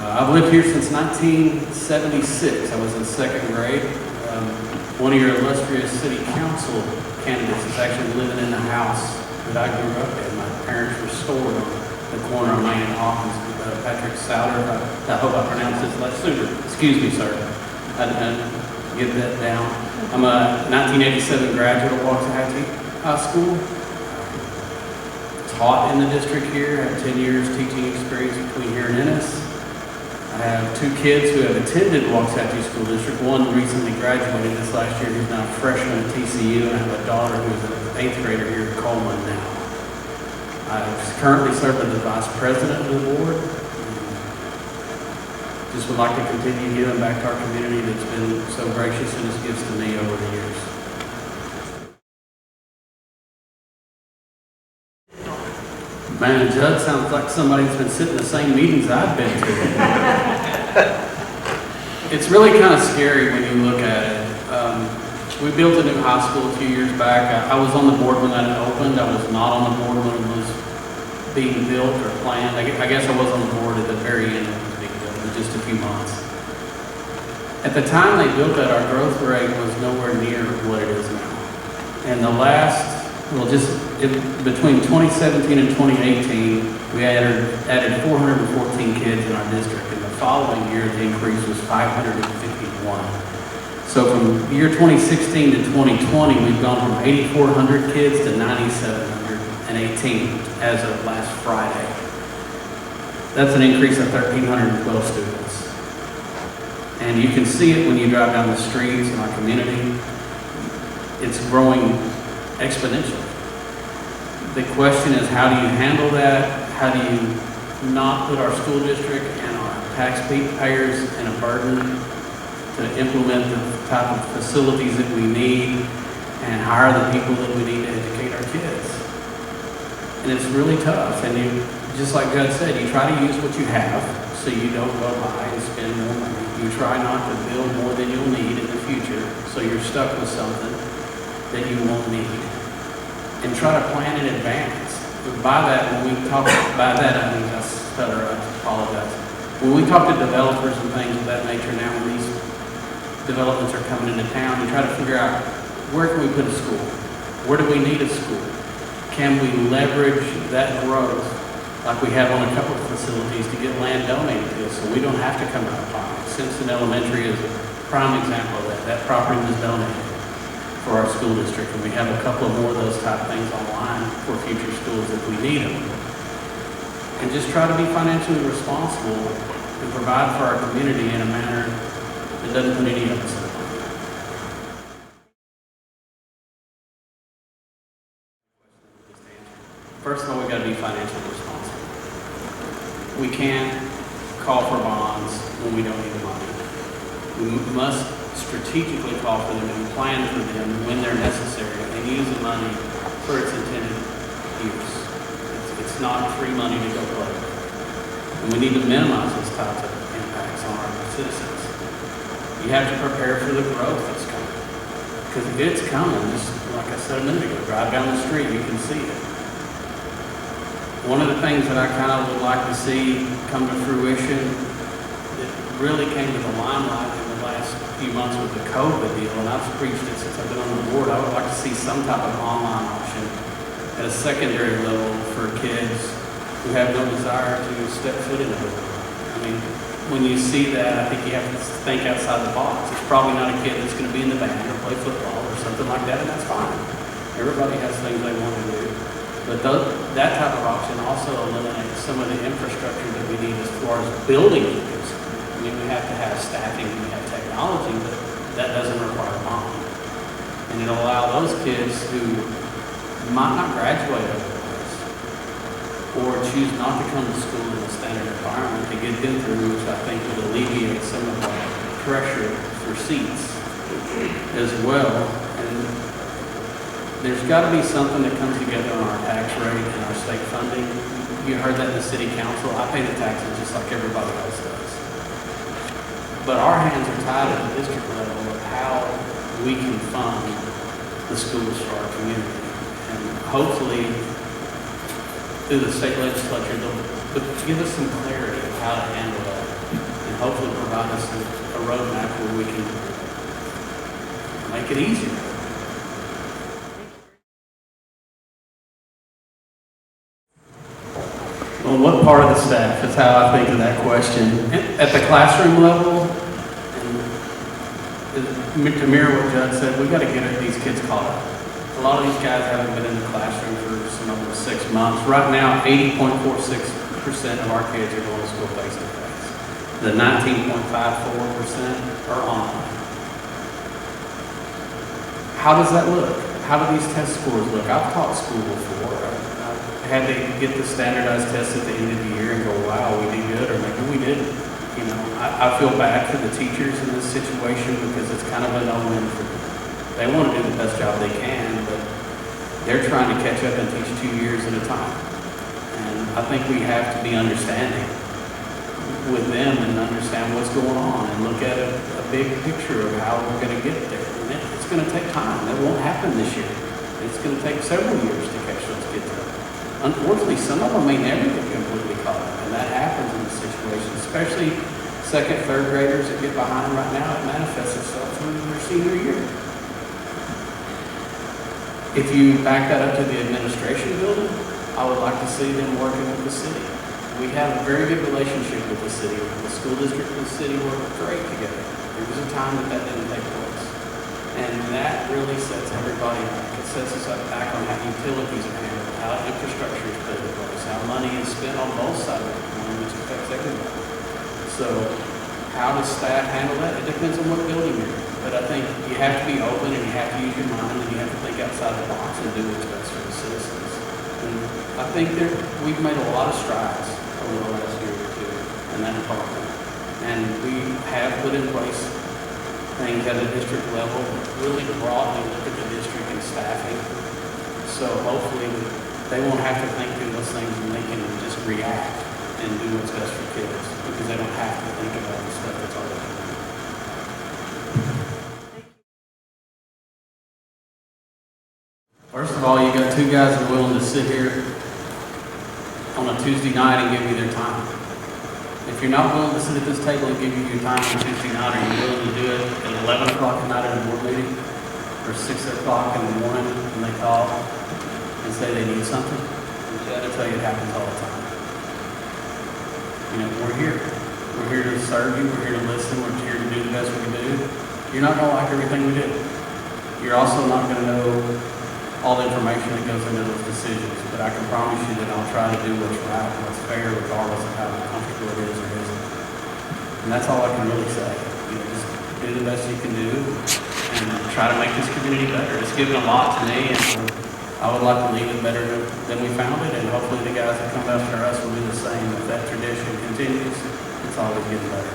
I've lived here since 1976. I was in second grade. One of your illustrious city council candidates is actually living in the house that I grew up in. My parents were stored on the corner of Main and Hawkins with Patrick Souter. I hope I pronounced his last name. Excuse me, sir. I didn't get that down. I'm a 1987 graduate of Waxahachie High School. Taught in the district here. I have 10 years teaching experience between here and Ennis. I have 2 kids who have attended Waxahachie School District. One recently graduated this last year, who's now a freshman at TCU, and I have a daughter who's an 8th grader here at Coleman now. I currently serve as the vice president of the board. Just would like to continue giving back to our community that's been so gracious in its gifts to me over the years. Man, Judd sounds like somebody who's been sitting in the same meetings I've been to. It's really kind of scary when you look at it. We built a new high school a few years back. I was on the board when that opened. I was not on the board when it was being built or planned. I guess I was on the board at the very end of it being built, in just a few months. At the time they built that, our growth rate was nowhere near what it is now. And the last, between 2017 and 2018, we added 414 kids in our district, and the following year the increase was 551. So from year 2016 to 2020, we've gone from 8,400 kids to 9,718 as of last Friday. That's an increase of 1,312 students. And you can see it when you drive down the streets in our community. It's growing exponentially. The question is, how do you handle that? How do you not put our school district and our taxpayers in a burden to implement the type of facilities that we need and hire the people that we need to educate our kids? And it's really tough. And you, just like Judd said, you try to use what you have so you don't go buy and spend more money. You try not to build more than you'll need in the future, so you're stuck with something that you won't need. And try to plan in advance. But by that, when we talk about that, I mean, I apologize. When we talk to developers and things of that nature now, when these developments are coming into town, you try to figure out, where can we put a school? Where do we need a school? Can we leverage that growth like we have on a couple of facilities to get land donated to us so we don't have to come out of pocket? Simpson Elementary is a prime example of that. That property was donated for our school district, and we have a couple of more of those type things online for future schools if we need them. And just try to be financially responsible and provide for our community in a manner that doesn't put any of us in the line. First of all, we've got to be financially responsible. We can't call for bonds when we don't need the money. We must strategically call for them and plan for them when they're necessary and use the money for its intended use. It's not free money to go play with. And we need to minimize those types of impacts on our citizens. You have to prepare for the growth that's coming. Because if it's coming, just like I said a minute ago, drive down the street, you can see it. One of the things that I kind of would like to see come to fruition that really came to the limelight in the last few months with the COVID deal, and I've preached it since I've been on the board, I would like to see some type of online option at a secondary level for kids who have no desire to step foot in the door. I mean, when you see that, I think you have to think outside the box. It's probably not a kid that's going to be in the band or play football or something like that, and that's fine. Everybody has things they want to do. But that type of option also eliminates some of the infrastructure that we need as far as building is concerned. I mean, we have to have staffing, we have technology, but that doesn't require money. And it'll allow those kids who might not graduate otherwise or choose not to come to school in a standard environment to get them through, which I think would alleviate some of the pressure for seats as well. And there's got to be something that comes together on our tax rate and our state funding. You heard that in the city council. I pay the taxes just like everybody else does. But our hands are tied at the district level of how we can fund the schools for our community. And hopefully, through the state legislature, they'll give us some clarity of how to handle that. and hopefully provide us a roadmap where we can make it easier. Well, what part of the staff is how I think of that question. At the classroom level, and to mirror what Judd said, we've got to get these kids caught up. A lot of these guys haven't been in the classroom for some of them 6 months. Right now, 80.46% of our kids are going to school face-to-face. The 19.54% are online. How does that look? How do these test scores look? I've taught school before. I had to get the standardized tests at the end of the year and go, wow, we did good, or maybe we didn't. You know, I feel bad for the teachers in this situation because it's kind of a no-win for them. They want to do the best job they can, but they're trying to catch up and teach 2 years at a time. And I think we have to be understanding with them and understand what's going on and look at a big picture of how we're going to get there. And it's going to take time. That won't happen this year. It's going to take several years to catch those kids up. Unfortunately, some of them may never get completely caught up, and that happens in this situation, especially second, third graders that get behind right now. It manifests itself through their senior year. If you back that up to the administration building, I would like to see them working with the city. We have a very good relationship with the city. The school district and the city work great together. There was a time that didn't take place. And that really sets everybody back. It sets us back on how utilities are handled, how infrastructure is put in place, how money is spent on both sides of the coin, which affects everybody. So how does staff handle that? It depends on what building you're in. But I think you have to be open and you have to use your mind and you have to think outside the box and do what's best for the citizens. And I think we've made a lot of strides over the last year or two in that department. And we have put in place things at a district level, really broadly look at the district and staffing. So hopefully they won't have to think through those things and they can just react and do what's best for kids because they don't have to think about the stuff that's already done. First of all, you got two guys that are willing to sit here on a Tuesday night and give you their time. If you're not willing to sit at this table and give you your time on Tuesday night, are you willing to do it at 11 o'clock at night at a board meeting or 6 o'clock in the morning when they call and say they need something? I tell you, it happens all the time. You know, we're here. We're here to serve you. We're here to listen. We're here to do the best we can do. You're not going to like everything we do. You're also not going to know all the information that goes into those decisions, but I can promise you that I'll try to do what's right and what's fair regardless of how uncomfortable it is or isn't. And that's all I can really say. You know, just do the best you can do and try to make this community better. It's given a lot to me, and I would like to leave it better than we found it, and hopefully the guys that come after us will do the same. If that tradition continues, it's always getting better.